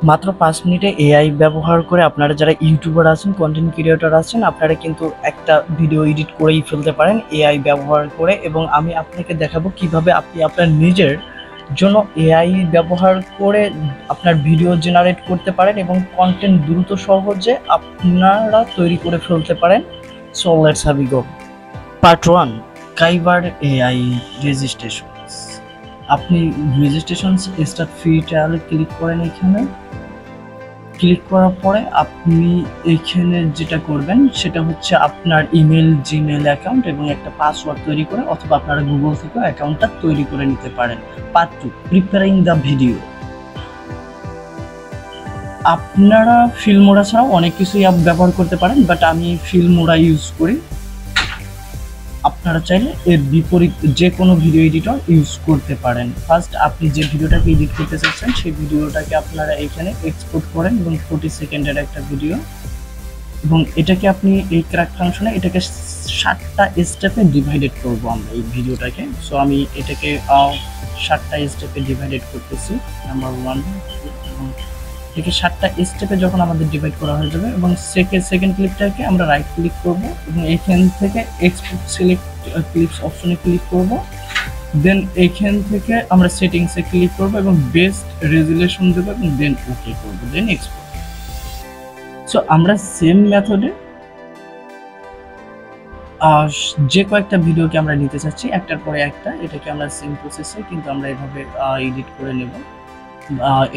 মাত্র 5 মিনিটে এআই ব্যবহার করে আপনারা যারা ইউটিউবার আছেন, কন্টেন্ট ক্রিয়েটর আছেন, আপনারা কিন্তু একটা ভিডিও এডিট করেই ফেলতে পারেন এআই ব্যবহার করে। এবং আমি আপনাকে দেখাবো কিভাবে আপনি আপনার নিজের জন্য এআই ব্যবহার করে আপনার ভিডিও জেনারেট করতে পারেন এবং কন্টেন্ট দ্রুত সহজে আপনারা তৈরি করে ফেলতে পারেন। So let's have go. Part 1, Kaiber AI registration. আপনি registration start free trial click করেন। এখানে ক্লিক করার পরে আপনি এইখানে যেটা করবেন সেটা হচ্ছে আপনার ইমেল, জিমেল অ্যাকাউন্ট এবং একটা পাসওয়ার্ড তৈরি করে, অথবা আপনারা গুগল থেকে অ্যাকাউন্টটা তৈরি করে নিতে পারেন। Part 2, preparing the video. আপনারা ফিল্মোরা ছাড়াও অনেক কিছুই অ্যাপ ব্যবহার করতে পারেন, বাট আমি ফিল্মোরা ইউজ করি। আপনারা চাইলে এর বিপরীত যে কোনো ভিডিও এডিটর ইউজ করতে পারেন। ফার্স্ট আপনি যে ভিডিওটাকে এডিট করতে চাচ্ছেন সেই ভিডিওটাকে আপনারা এখানে এক্সপোর্ট করেন এবং 40 সেকেন্ডের একটা ভিডিও, এবং এটাকে আপনি এই ক্র্যাক ফাংশনে এটাকে 7টা স্টেপে ডিভাইডেড করব আমরা এই ভিডিওটাকে। সো আমি এটাকে 7টা স্টেপে ডিভাইডেড করতেছি। নাম্বার 1 এবং এটাকে 7টা স্টেপে যখন আমাদের ডিভাইড করা হয়ে যাবে, এবং সেকেন্ড ক্লিপটাকে আমরা রাইট ক্লিক করব এবং এখান থেকে এক্সপোর্ট সিলেক্ট ক্লিপস অপশনে ক্লিক করব। দেন এখান থেকে আমরা সেটিংসে ক্লিক করব এবং বেস্ট রেজুলেশন দেব এবং দেন ওকে করব, দেন এক্সপোর্ট। সো আমরা সেম মেথডে যে কয়েকটা ভিডিওকে আমরা নিতে চাচ্ছি একটার পরে একটা, এটাকে আমরা সেম প্রসেসে কিন্তু আমরা এভাবে এডিট করে নেব,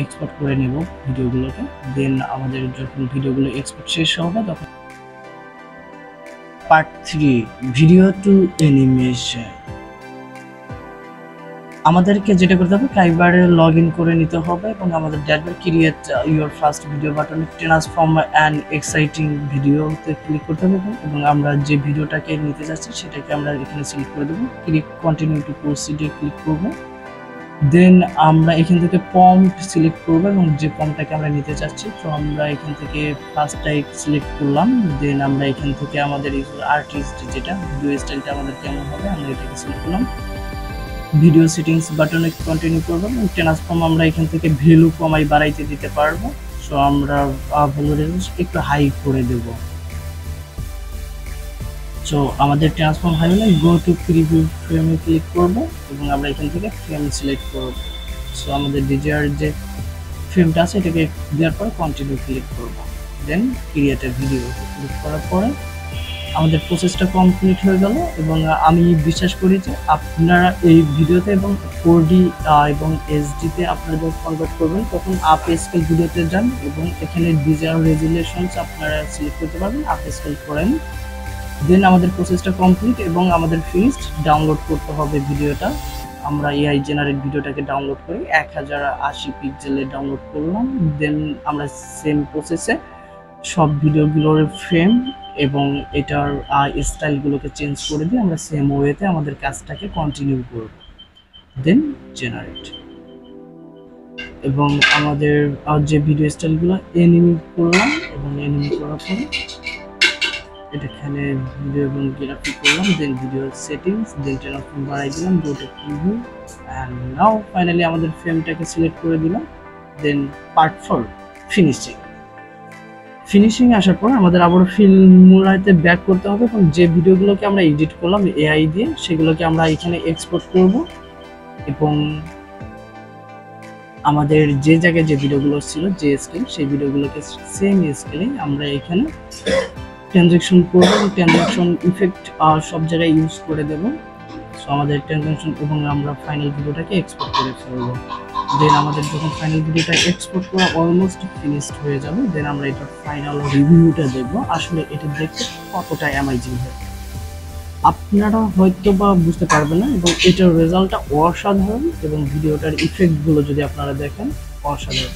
এক্সপোর্ট করে নেব ভিডিওগুলোকে। দেন আমাদের যখন ভিডিওগুলো এক্সপোর্ট শেষ হবে তখন পার্ট 3, ভিডিও টু অ্যানিমেশন। আমাদেরকে যেটা করতে হবে, কাইবারে লগ ইন করে নিতে হবে এবং আমাদের dashboard create your first video বাটনে ট্রান্সফর্ম অ্যান্ড এক্সাইটিং ভিডিওতে ক্লিক করতে হবে এবং আমরা যে ভিডিওটাকে নিতে যাচ্ছি সেটাকে আমরা এখানে সিলেক্ট করে দেবো। ক্লিক কন্টিনিউ টু প্রসিডে ক্লিক করব। দেন আমরা এখান থেকে প্রম্পট সিলেক্ট করব এবং যে প্রম্পটটাকে আমরা নিতে চাচ্ছি, তো আমরা এখান থেকে ফার্স্টটাই সিলেক্ট করলাম। দেন আমরা এখান থেকে আমাদের আর্টিস্ট যেটা ভিডিও স্টাইলটা আমাদের কেমন হবে আমরা এটাকে সিলেক্ট করলাম। ভিডিও সেটিংস বাটনে কন্টিনিউ করব এবং ট্রান্সফর্ম আমরা এখান থেকে ভ্যালু কমাই বাড়াইতে দিতে পারবো। সো আমরা ভ্যালু রেঞ্জ একটু হাই করে দেব। সো আমাদের ট্রান্সফর্ম হাই হলে গো টু প্রিভিউ ফ্রেমে ক্লিক করব এবং আমরা এখান থেকে ফ্রেম সিলেক্ট করব। সো আমাদের ডিজায়ার যে ফ্রেমটা আছে এটাকে দেওয়ার পরে কন্টিনিউ ক্লিক করব। দেন ক্রিয়েট এ ভিডিও ক্লিক করার পরে আমাদের প্রসেসটা কমপ্লিট হয়ে গেল। এবং আমি বিশ্বাস করি যে আপনারা এই ভিডিওতে এবং 4D এবং HD-তে আপনারা যখন কনভার্ট করবেন তখন আপ স্কেল ভিডিওতে যান এবং এখানে ডিজায়ার রেজুলেশনস আপনারা সিলেক্ট করতে পারবেন, আপ স্কেল করেন। দেন আমাদের প্রসেসটা কমপ্লিট এবং আমাদের ফিনিশড। ডাউনলোড করতে হবে ভিডিওটা। আমরা এআই জেনারেট ভিডিওটাকে ডাউনলোড করি, 1080 পিক্সেলে ডাউনলোড করলাম। দেন আমরা সেম প্রসেসে সব ভিডিওগুলোর ফ্রেম এবং এটার স্টাইলগুলোকে চেঞ্জ করে দিয়ে আমরা সেম ওয়েতে আমাদের কাজটাকে কন্টিনিউ করব। দেন জেনারেট এবং আমাদের যে ভিডিও স্টাইলগুলো এনিমি করলাম এবং এনিমি করার পরে এটাখানে ভিডিও এবং গ্রাফিক করলাম। দেন ভিডিও সেটিংস, দেন ট্রান্সফর্ম বাড়াই দিলাম, go to preview and now finally আমাদের ফ্রেমটাকে সিলেক্ট করে দিলাম। দেন পার্ট 4, ফিনিশিং আসার পর আমাদের আবার ফিল্মোরাতে ব্যাক করতে হবে এবং যে ভিডিওগুলোকে আমরা এডিট করলাম এআই দিয়ে সেগুলোকে আমরা এখানে এক্সপোর্ট করব এবং আমাদের যে জায়গায় যে ভিডিওগুলো ছিল যে স্কেল সেই ভিডিওগুলোকে সেম স্কেলে আমরা এখানে ট্রানজ্যাকশন করব এবং ট্রানজ্যাকশন ইফেক্ট সব জায়গায় ইউজ করে দেব। সো আমাদের ট্রানজ্যাকশন এবং আমরা ফাইনাল ভিডিওটাকে এক্সপোর্ট করে ফেলবো। দেন আমাদের যখন ফাইনাল ভিডিওটা এক্সপোর্ট করা অলমোস্ট ফিনিশড হয়ে যাবে, দেন আমরা এটার ফাইনাল রিভিউটা দেখব আসলে এটা দেখতে কতটা অ্যামেজিং হয়। আপনারা হয়তো বা বুঝতে পারবেন না এবং এটার রেজাল্টটা অসাধারণ এবং ভিডিওটার ইফেক্টগুলো যদি আপনারা দেখেন অসাধারণ।